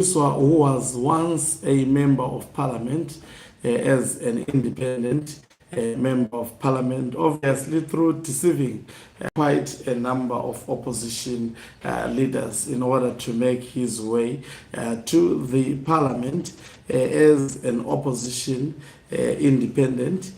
Mliswa, who was once a member of parliament as an independent member of parliament, obviously through deceiving quite a number of opposition leaders in order to make his way to the parliament as an opposition independent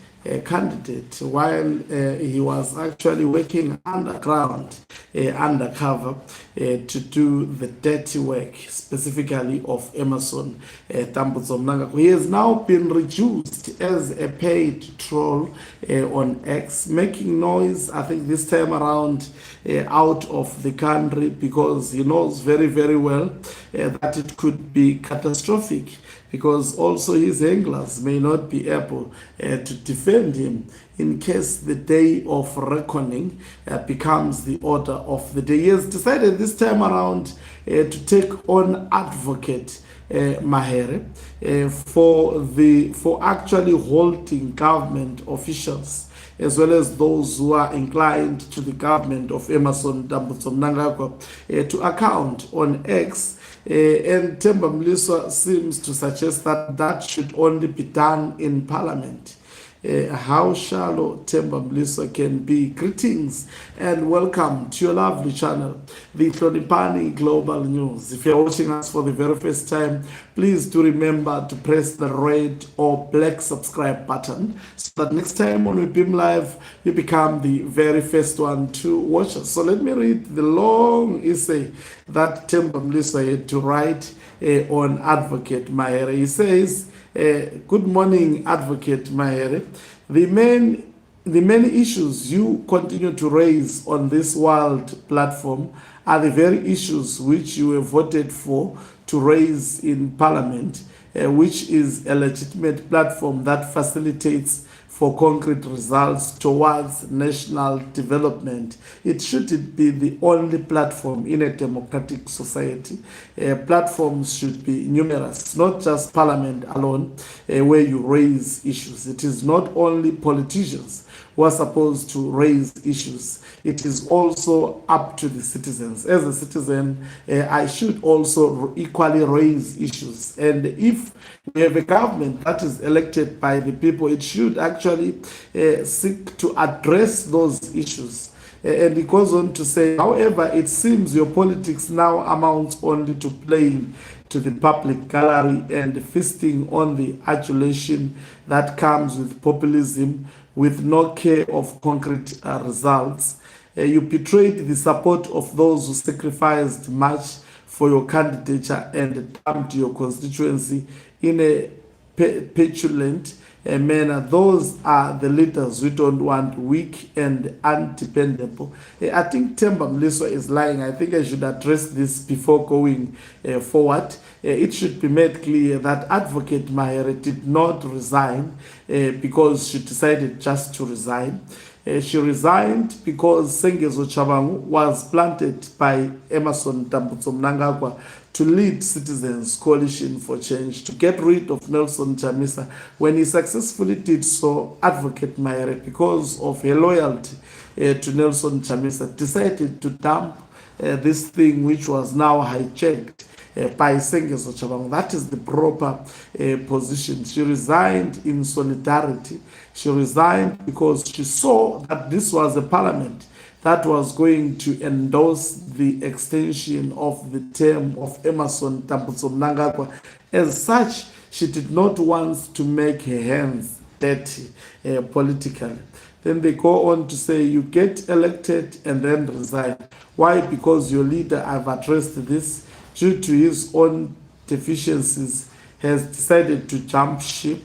candidate, while he was actually working underground, undercover, to do the dirty work, specifically of Emerson Mnangagwa. He has now been reduced as a paid troll on X, making noise, I think this time around, out of the country, because he knows very, very well that it could be catastrophic, because also his anglers may not be able to defend him in case the day of reckoning becomes the order of the day. He has decided this time around to take on advocate Mahere for actually holding government officials, as well as those who are inclined to the government of Emerson Mnangagwa to account on X. And Temba Mliswa seems to suggest that that should only be done in parliament. How shallow Temba Mliswa can be. Greetings and welcome to your lovely channel, the Hloniphani Global News. If you're watching us for the very first time, please do remember to press the red or black subscribe button so that next time when we beam live, you become the very first one to watch us. So let me read the long essay that Temba Mliswa had to write on Advocate Maher. He says, good morning, Advocate Maher. The many issues you continue to raise on this wild platform are the very issues which you have voted for to raise in Parliament, which is a legitimate platform that facilitates for concrete results towards national development. It shouldn't be the only platform in a democratic society. Platforms should be numerous, not just parliament alone, where you raise issues. It is not only politicians who are supposed to raise issues. It is also up to the citizens. As a citizen, I should also equally raise issues. And if we have a government that is elected by the people, it should actually seek to address those issues. And he goes on to say, however, it seems your politics now amounts only to playing to the public gallery and feasting on the adulation that comes with populism, with no care of concrete results. You betrayed the support of those who sacrificed much for your candidature and dumped your constituency in a petulant manner. Those are the leaders we don't want, weak and undependable. I think Temba Mliswa is lying. I think I should address this before going forward. It should be made clear that Advocate Maher did not resign because she decided just to resign. She resigned because Accusations of Betrayal was planted by Emerson Mnangagwa to lead Citizens Coalition for Change to get rid of Nelson Chamisa. When he successfully did so, Advocate Maher, because of her loyalty to Nelson Chamisa, decided to dump this thing which was now hijacked by Accusations of Betrayal. That is the proper position. She resigned in solidarity. She resigned because she saw that this was a parliament that was going to endorse the extension of the term of Emerson Mnangagwa. As such, she did not want to make her hands dirty politically. Then they go on to say, you get elected and then resign. Why? Because your leader, I've addressed this, due to his own deficiencies, has decided to jump ship.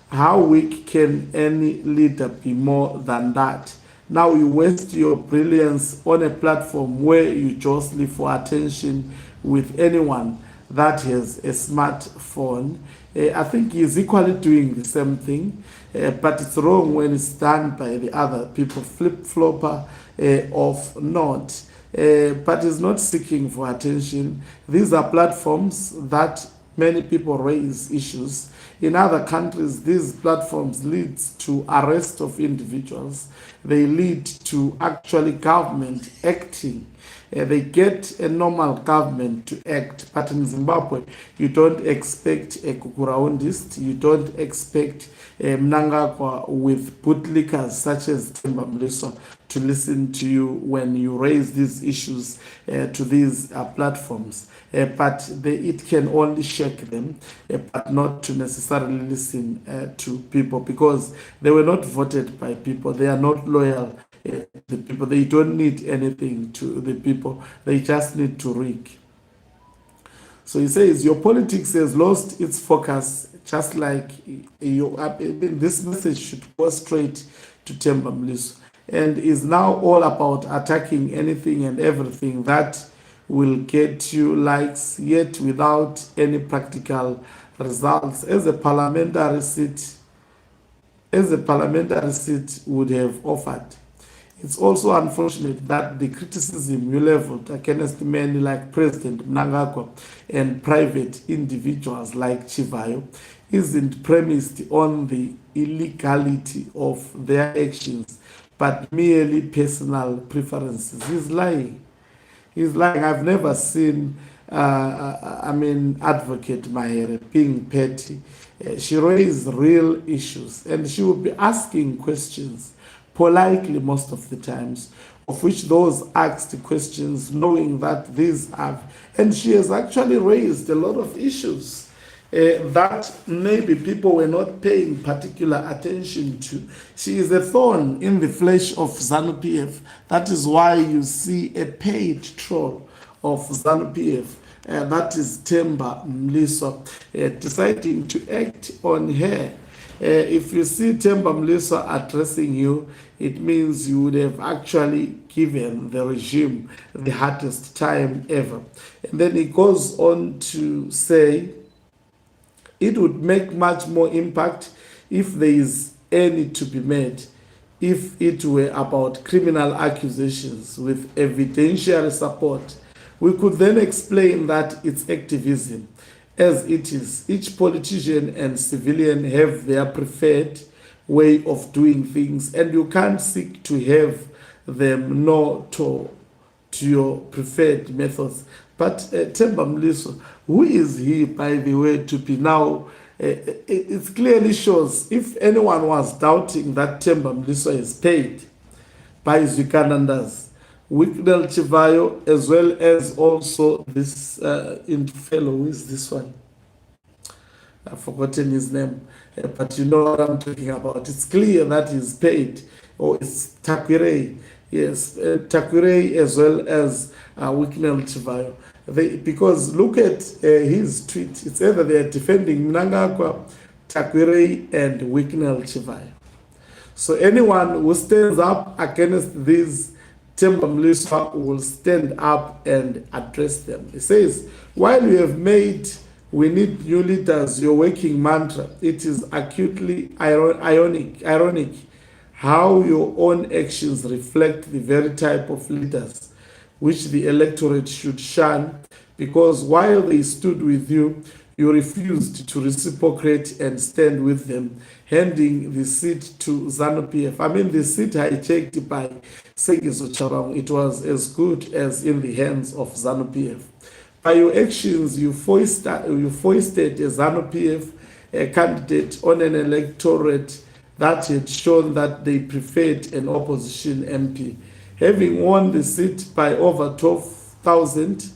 How weak can any leader be more than that? Now you waste your brilliance on a platform where you jostle for attention with anyone that has a smartphone. I think he's equally doing the same thing, but it's wrong when it's done by the other people, flip-flopper of not. But he's not seeking for attention. These are platforms that many people raise issues. In other countries, these platforms lead to arrest of individuals. They lead to actually government acting They get a normal government to act, but in Zimbabwe, you don't expect a kukuraundist, you don't expect Mnangagwa with bootlickers such as Temba Mliswa to listen to you when you raise these issues to these platforms. But it can only shake them, but not to necessarily listen to people, because they were not voted by people. They are not loyal to the people. They don't need anything to the people. They just need to rig. So he says, your politics has lost its focus, just like this message should go straight to Temba Mliswa, and is now all about attacking anything and everything that will get you likes, yet without any practical results, as a parliamentary seat would have offered. It's also unfortunate that the criticism you leveled against men like President Mnangagwa and private individuals like Chivhayo isn't premised on the illegality of their actions, but merely personal preferences. He's lying. He's lying. I've never seen, Advocate Mahere being petty. She raised real issues, and she will be asking questions politely most of the times, of which those asked questions knowing that these have, and she has actually raised a lot of issues that maybe people were not paying particular attention to. She is a thorn in the flesh of ZANU-PF. That is why you see a paid troll of ZANU-PF, that is Temba Mliswa, deciding to act on her. If you see Temba Mliswa addressing you, it means you would have actually given the regime the hardest time ever. And then he goes on to say, it would make much more impact if there is any to be made, if it were about criminal accusations with evidentiary support. We could then explain that it's activism. As it is, each politician and civilian have their preferred way of doing things, and you can't seek to have them know to your preferred methods. But Temba Mliswa, who is he, by the way, to be now? It clearly shows, if anyone was doubting that Temba Mliswa is paid by Zwikanandas, Wicknell Chivhayo, as well as also this fellow, who is this one? I've forgotten his name, but you know what I'm talking about. It's clear that he's paid, or it's Takwirei. Yes, Takwirei as well as Wicknell Chivhayo. Because look at his tweet. It's either they are defending Mnangagwa, Takwirei, and Wicknell Chivhayo. So anyone who stands up against these, Temba Mliswa will stand up and address them. He says, while you have made "we need new leaders" your working mantra, it is acutely ironic how your own actions reflect the very type of leaders which the electorate should shun, because while they stood with you, you refused to reciprocate and stand with them, handing the seat to ZANU-PF. I mean, the seat hijacked by Sengizo Chabang, it was as good as in the hands of ZANU-PF. By your actions, you foisted a ZANU-PF candidate on an electorate that had shown that they preferred an opposition MP. Having won the seat by over 12,000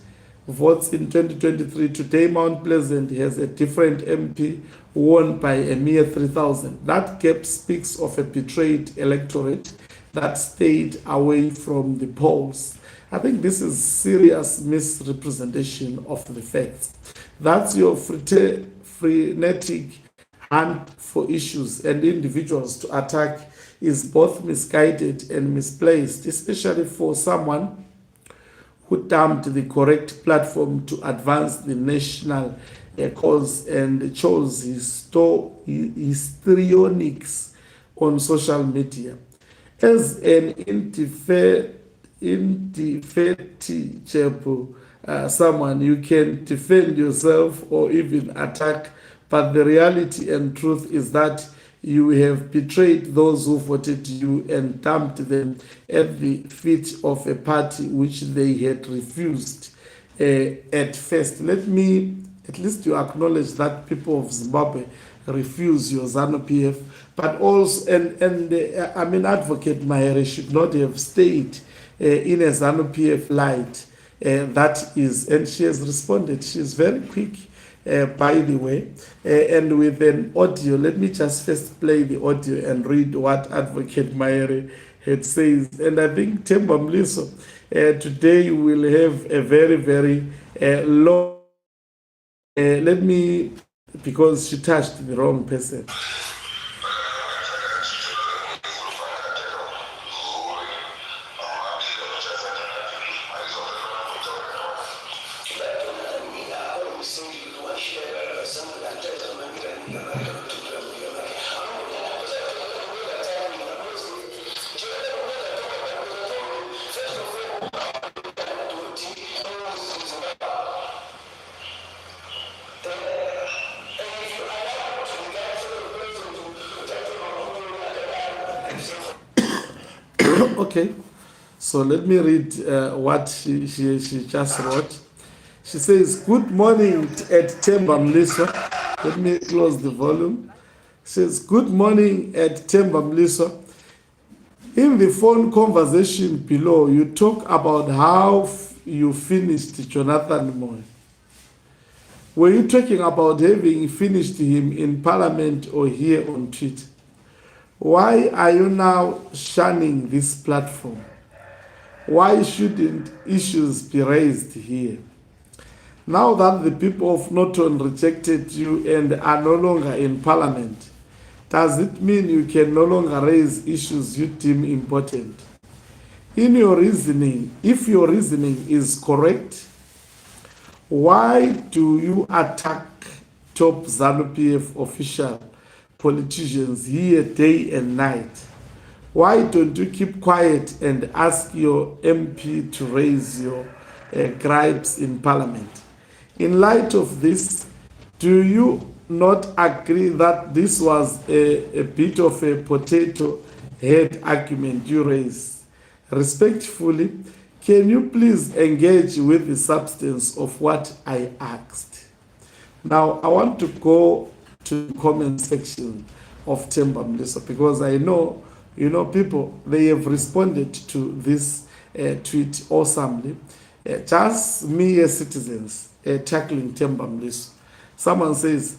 votes in 2023, today Mount Pleasant has a different MP won by a mere 3,000. That gap speaks of a betrayed electorate that stayed away from the polls. I think this is serious misrepresentation of the facts. That's your frenetic hunt for issues and individuals to attack is both misguided and misplaced, especially for someone who dumped the correct platform to advance the national cause and chose histrionics on social media. As an indefatigable someone, you can defend yourself or even attack, but the reality and truth is that You have betrayed those who voted you and dumped them at the feet of a party which they had refused at first. Let me, at least you acknowledge that people of Zimbabwe refuse your ZANU-PF, but also, Advocate Mahere should not have stayed in a ZANU-PF light. That is, and she has responded. She is very quick, by the way, and with an audio. Let me just first play the audio and read what Advocate Mahere had said. And I think Temba Mliswa today will have a very, very long. Let me, because she touched the wrong person. Okay, so let me read what she just wrote. She says, "Good morning at Temba Mliswa." Let me close the volume. She says, "Good morning at Temba Mliswa. In the phone conversation below, you talk about how you finished Jonathan Moore. Were you talking about having finished him in Parliament or here on Twitter? Why are you now shunning this platform? Why shouldn't issues be raised here? Now that the people of Norton rejected you and are no longer in Parliament, does it mean you can no longer raise issues you deem important? In your reasoning, if your reasoning is correct, why do you attack top ZANU-PF official politicians here day and night? Why don't you keep quiet and ask your MP to raise your gripes in Parliament? In light of this, do you not agree that this was a bit of a potato head argument you raised? Respectfully, can you please engage with the substance of what I asked?" Now, I want to go to the comment section of Temba Mliswa, because I know, people, they have responded to this tweet awesomely. Just mere citizens tackling Temba Mliswa. Someone says,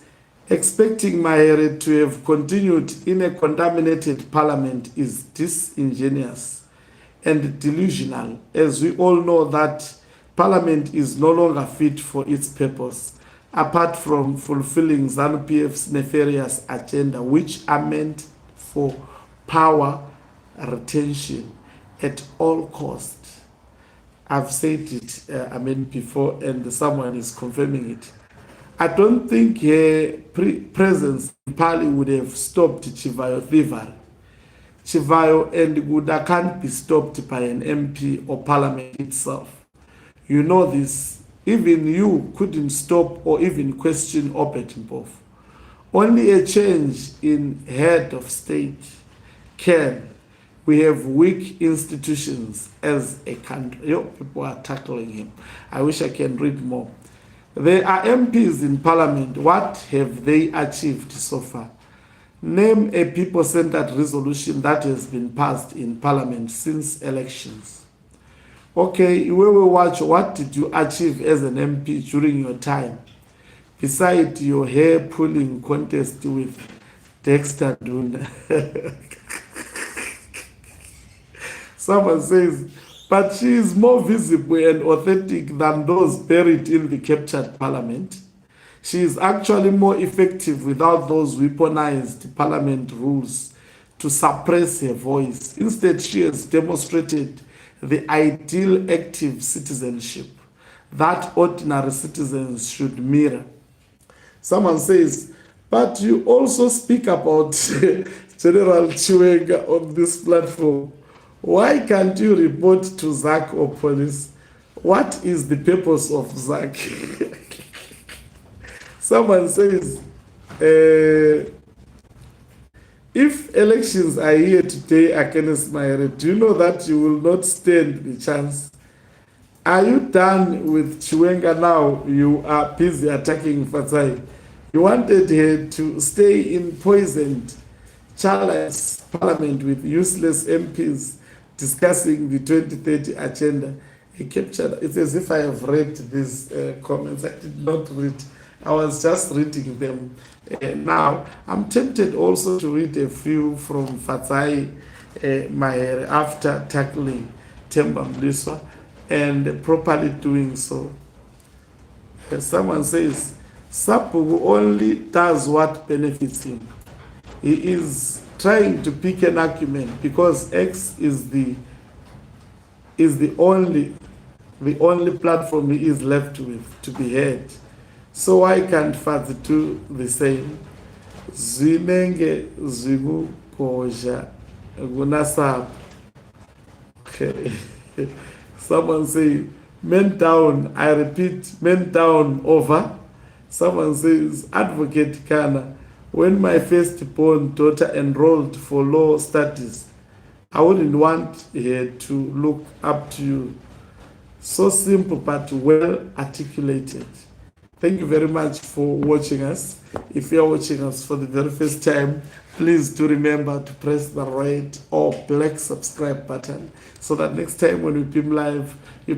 "Expecting Mahere to have continued in a contaminated parliament is disingenuous and delusional, as we all know that Parliament is no longer fit for its purpose, apart from fulfilling ZANU-PF's nefarious agenda, which are meant for power retention at all costs." I've said it, before, and someone is confirming it. I don't think her presence in Pali would have stopped Chivhayo thievery. Chivhayo and Guda can't be stopped by an MP or Parliament itself. You know this. Even you couldn't stop or even question Opetimpof. Only a change in head of state can. We have weak institutions as a country. People are tackling him. I wish I can read more. There are MPs in Parliament. What have they achieved so far? Name a people-centered resolution that has been passed in Parliament since elections. Okay, we will watch. What did you achieve as an MP during your time? Besides your hair-pulling contest with Dexter Duna. Someone says, "But she is more visible and authentic than those buried in the captured Parliament. She is actually more effective without those weaponized Parliament rules to suppress her voice. Instead, she has demonstrated the ideal active citizenship that ordinary citizens should mirror." Someone says, "But you also speak about General Chiwenga on this platform. Why can't you report to ZAC or police? What is the purpose of ZAC?" Someone says, if elections are here today against Mahere, do you know that you will not stand the chance? Are you done with Chiwenga now? You are busy attacking Fatsai. You wanted her to stay in poisoned Charles Parliament with useless MPs discussing the 2030 agenda. He captured. It's as if I have read these comments. I did not read. I was just reading them. Now, I'm tempted also to read a few from Fatsai Maher after tackling Temba Mliswa and properly doing so. Someone says, Sapugu only does what benefits him. He is trying to pick an argument because X is the only platform he is left with to be heard. So why can't Fats do the same? Zwinenge zigu koja gunasab. Okay. Someone say, men down, I repeat, men down over. Someone says, Advocate Kana, when my firstborn daughter enrolled for law studies, I wouldn't want her to look up to you. So simple but well articulated. Thank you very much for watching us. If you are watching us for the very first time, please do remember to press the red or black subscribe button so that next time when we beam live, you